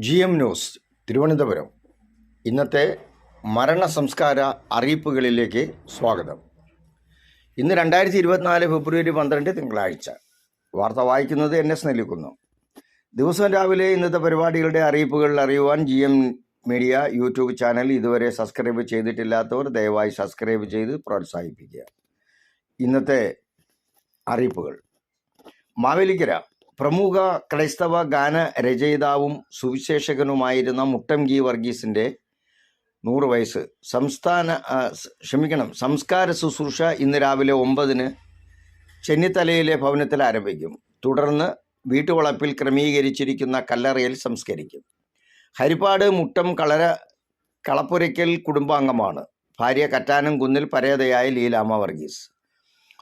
GM news Thiruvananthapuram. ഇന്നത്തെ മരണ സംസ്കാര അറിയിപ്പുകളിലേക്ക് സ്വാഗതം. ഇന്ന് 2024 ഫെബ്രുവരി 12 തിങ്കളാഴ്ച. വാർത്ത വായിക്കുന്നത് NS നെല്ലിക്കുന്നു. ദിവസം രാവിലെ ഇന്നത്തെ പരിപാടികളുടെ അറിയിപ്പുകൾ അറിയുവാൻ GM മീഡിയ യൂട്യൂബ് ചാനൽ ഇതുവരെ സബ്സ്ക്രൈബ് ചെയ്തിട്ടില്ലാത്തവർ ദയവായി സബ്സ്ക്രൈബ് ചെയ്ത് പ്രോത്സാഹിപ്പിക്കുക. ഇന്നത്തെ അറിയിപ്പുകൾ: മാവേലിക്കര പ്രമുഖ ക്രൈസ്തവ ഗാന രചയിതാവും സുവിശേഷകനുമായിരുന്ന മുട്ടം ഗി വർഗീസിൻ്റെ 100 വയസ്സ് സംസ്കാര ശുശ്രൂഷ ഇന്ന് രാവിലെ 9-ന് ചെന്നിത്തലയിലെ ഭവനത്തിൽ ആരംഭിക്കും. തുടർന്ന് വീട്ടുവളപ്പിൽ ക്രമീകരിച്ചിരിക്കുന്ന കല്ലറയിൽ സംസ്കരിക്കും. ഹരിപ്പാട് മുട്ടം കളപ്പുരയ്ക്കൽ കുടുംബാംഗമാണ്. ഭാര്യ കറ്റാനം കുന്നിൽ പരേതയായ ലീലാമ്മ വർഗീസ്.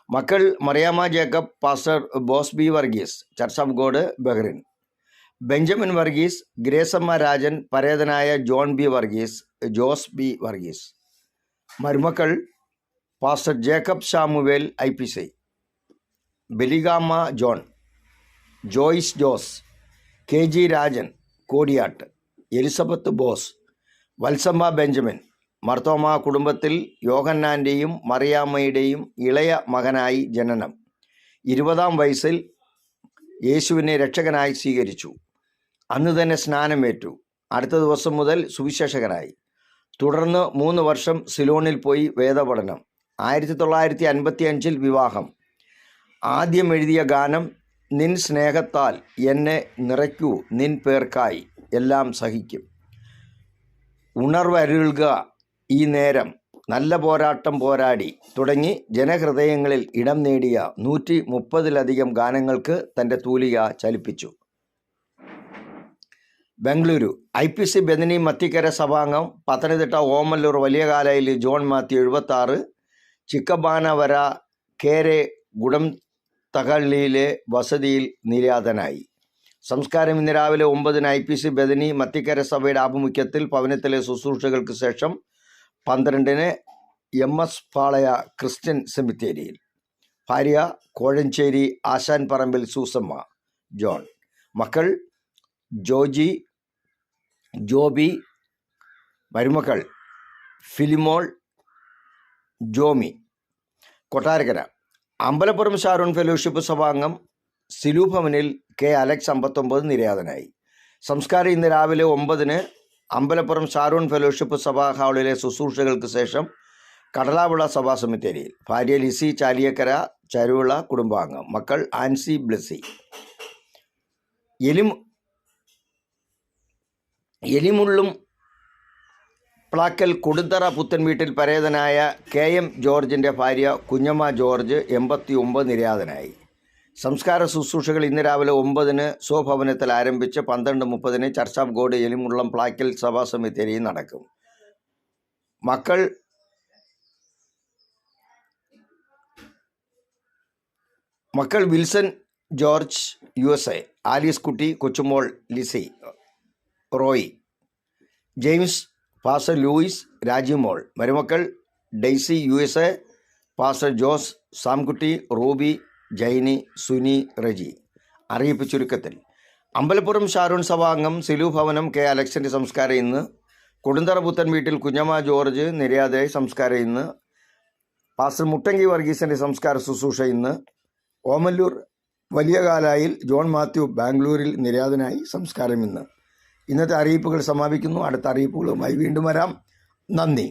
മക്കൾ Mariamma Jacob, pastor Bose B Varghese, church of God, Bahrain. Benjamin Varghese, Gracemma Rajan, പരേതനായ ജോൺ ബി വർഗീസ്, ജോസ് ബി വർഗീസ്. മരുമക്കൾ pastor Jacob Samuel IPC, Baligamma John, Joyce Jose, KG Rajan Kodiyattu, Elizabeth Bose, Valsamma Benjamin. Marthoma കുടുംബത്തിൽ യോഹന്നാൻ്റെയും മറിയാമ്മയുടെയും ഇളയ മകനായി ജനനം. 20-ാം വയസ്സിൽ യേശുവിനെ രക്ഷകനായി സ്വീകരിച്ചു. അന്ന് തന്നെ സ്നാനമേറ്റു. അടുത്ത ദിവസം മുതൽ സുവിശേഷകനായി. തുടർന്ന് 3 വർഷം സിലോണിൽ പോയി വേദപഠനം. 1955 വിവാഹം. ആദ്യം എഴുതിയ ഗാനം നിൻ സ്നേഹത്താൽ എന്നെ നിറയ്ക്കൂ, നിൻ പേർക്കായി എല്ലാം സഹിക്കും, ഉണർവരുൾക ഈ നേരം, നല്ല പോരാട്ടം പോരാടി തുടങ്ങി ജനഹൃദയങ്ങളിൽ ഇടം നേടിയ 130-ലധികം ഗാനങ്ങൾക്ക് തൻ്റെ തൂലിക ചലിപ്പിച്ചു. ബംഗളൂരു IPC ബെഥനി മത്തിക്കര സഭാംഗം, പത്തനംതിട്ട ഓമല്ലൂർ വലിയകാലയിൽ ജോൺ മാത്യു 76, ചിക്കബാനവര കേരെ ഗുഡംതഹള്ളിയിലെ വസതിയിൽ നിര്യാതനായി. സംസ്കാരം ഇന്ന് രാവിലെ 9-ന് IPC ബെഥനി മത്തിക്കര സഭയുടെ ആഭിമുഖ്യത്തിൽ ഭവനത്തിലെ ശുശ്രൂഷകൾക്ക് ശേഷം 12-ന് MS പാളയ ക്രിസ്ത്യൻ സെമിത്തേരിയിൽ. ഭാര്യ കോഴഞ്ചേരി ആശാൻ പറമ്പിൽ സൂസമ്മ ജോൺ. മക്കൾ ജോജി, ജോബി. മരുമക്കൾ ഫിലിമോൾ, ജോമി. കൊട്ടാരക്കര അമ്പലപ്പുറം ഷാരോൺ ഫെലോഷിപ്പ് സഭാംഗം സിലു ഭവനിൽ K. അലക്സ് 59 നിര്യാതനായി. സംസ്കാരം ഇന്ന് രാവിലെ 9-ന് അമ്പലപ്പുറം ഷാരോൺ ഫെലോഷിപ്പ് സഭാ ഹാളിലെ ശുശ്രൂഷകൾക്ക് ശേഷം കടലാവിള സഭാ സെമിത്തേരിയിൽ. ഭാര്യ ലിസി ചാലിയക്കര ചരുവിള കുടുംബാംഗം. മക്കൾ ആൻസി, ബ്ലെസ്സി. എലിമുള്ളും പ്ലാക്കൽ കൊടുത്തറ പുത്തൻ വീട്ടിൽ പരേതനായ KM ജോർജിൻ്റെ ഭാര്യ കുഞ്ഞമ്മ ജോർജ് 89 നിര്യാതനായി. സംസ്കാര ശുശ്രൂഷകൾ ഇന്ന് രാവിലെ 9-ന് സ്വഭവനത്തിൽ ആരംഭിച്ച് 12:30-ന് church of God Elimullam Plackal സഭാ സെമിത്തേരിയിൽ നടക്കും. മക്കൾ വിൽസൺ ജോർജ് USA, ആലീസ് കുട്ടി, കൊച്ചുമോൾ ലിസി, റോയി, ജെയിംസ്, പാസ്റ്റർ ലൂയിസ്, രാജിമോൾ. മരുമക്കൾ ഡെയ്സി USA, പാസ്റ്റർ ജോസ്, സാംകുട്ടി, റൂബി, ജൈനി, സുനി, റജി. അറിയിപ്പ് ചുരുക്കത്തിൽ: അമ്പലപ്പുറം ഷാരോൺ സഭാംഗം സിലു ഭവനം K. അലക്സിൻ്റെ സംസ്കാരം ഇന്ന്. കൊടുന്തറ പുത്തൻ വീട്ടിൽ കുഞ്ഞമ്മ ജോർജ് നിര്യാതയായി. സംസ്കാരം ഇന്ന്. പാസ്റ്റർ മുട്ടങ്കി വർഗീസിൻ്റെ സംസ്കാര ശുശ്രൂഷ ഇന്ന്. ഓമല്ലൂർ വലിയകാലായിൽ ജോൺ മാത്യു ബാംഗ്ലൂരിൽ നിര്യാതനായി. സംസ്കാരം ഇന്ന്. ഇന്നത്തെ അറിയിപ്പുകൾ സമാപിക്കുന്നു. അടുത്ത അറിയിപ്പുകളുമായി വീണ്ടും വരാം. നന്ദി.